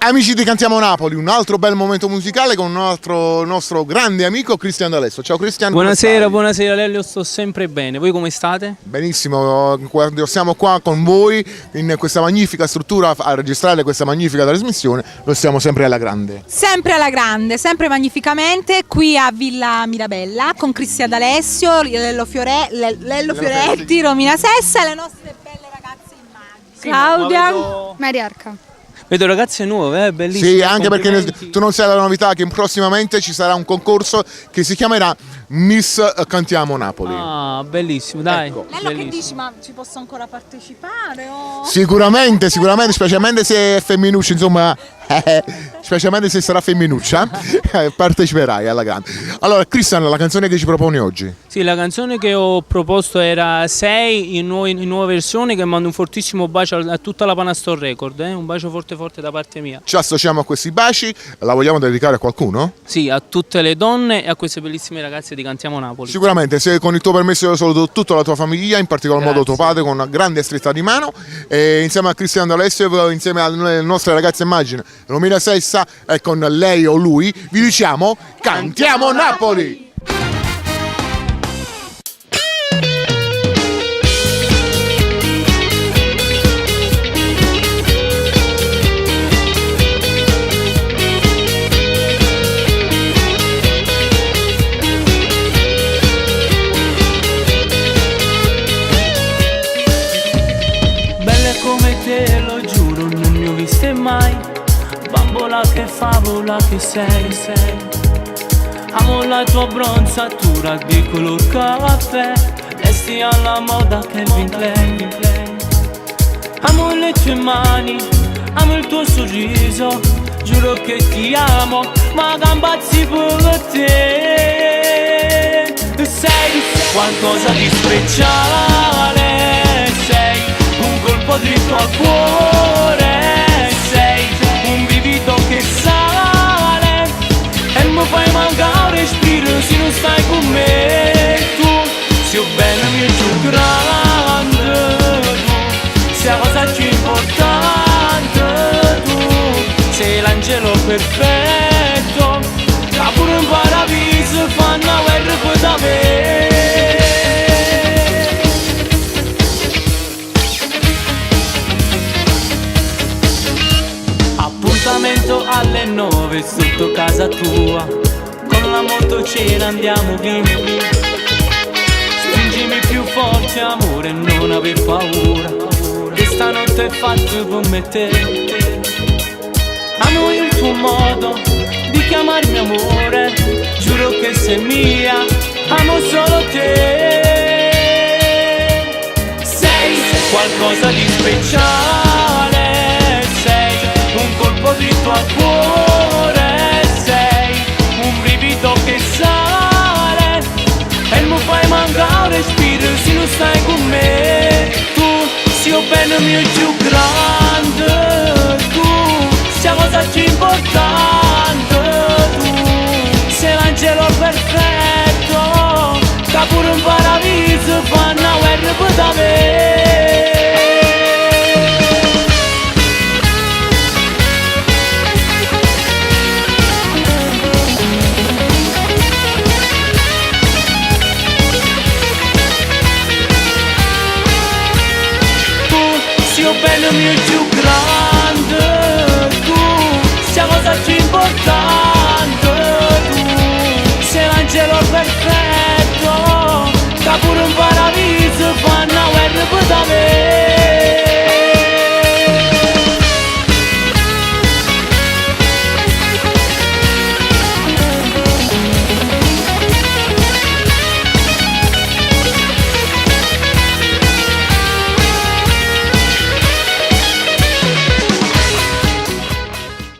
Amici di Cantiamo Napoli, un altro bel momento musicale con un altro nostro grande amico Cristian D'Alessio. Ciao Cristian. Buonasera Lelio, sto sempre bene. Voi come state? Benissimo, quando siamo qua con voi in questa magnifica struttura a registrare questa magnifica trasmissione, lo stiamo sempre alla grande. Sempre alla grande, sempre magnificamente, qui a Villa Mirabella con Cristian D'Alessio, Lello Fioretti, Romina Sessa e le nostre belle ragazze immagini. Claudia, Mariarca. Vedo ragazze nuove, bellissime. Sì, anche perché tu non sai la novità che prossimamente ci sarà un concorso che si chiamerà Miss Cantiamo Napoli. Ah, bellissimo, dai. Ecco. Lello, che dici? Ma ci posso ancora partecipare? O... Sicuramente, specialmente se è femminuccia, insomma, specialmente se sarà femminuccia, parteciperai alla grande. Allora, Cristian, la canzone che ci proponi oggi? Sì, la canzone che ho proposto era 6 in nuova versione, che mando un fortissimo bacio a tutta la Panastor Record, un bacio forte da parte mia. Ci associamo a questi baci, la vogliamo dedicare a qualcuno? Sì, a tutte le donne e a queste bellissime ragazze di Cantiamo Napoli. Sicuramente, se con il tuo permesso io saluto tutta la tua famiglia, in particolar modo tuo padre con una grande stretta di mano, e insieme a Cristian D'Alessio, insieme alle nostre ragazze immagine, Romina Sessa, e con lei o lui, vi diciamo Cantiamo Napoli! Te lo giuro, non ne ho viste mai. Bambola che favola che sei. Amo la tua bronzatura di color caffè. Resti alla moda Calvin Klein. Amo le tue mani, amo il tuo sorriso. Giuro che ti amo, ma gambazzi per te. Sei qualcosa di speciale, sei un colpo dritto al cuore, sei un brivido che sale e mi fai mancare il respiro se non stai con me. Tu sei bella mia più grande, tu sei la cosa più importante, tu sei l'angelo perfetto, che pure in paradiso fanno la guerra per da me. Appuntamento alle 9 sotto casa tua, con la moto ce ne andiamo via. Stringimi più forte amore, non aver paura, questa notte è fatta per me e te. Amo il tuo modo di chiamarmi amore, giuro che sei mia, amo solo te. Sei qualcosa di speciale,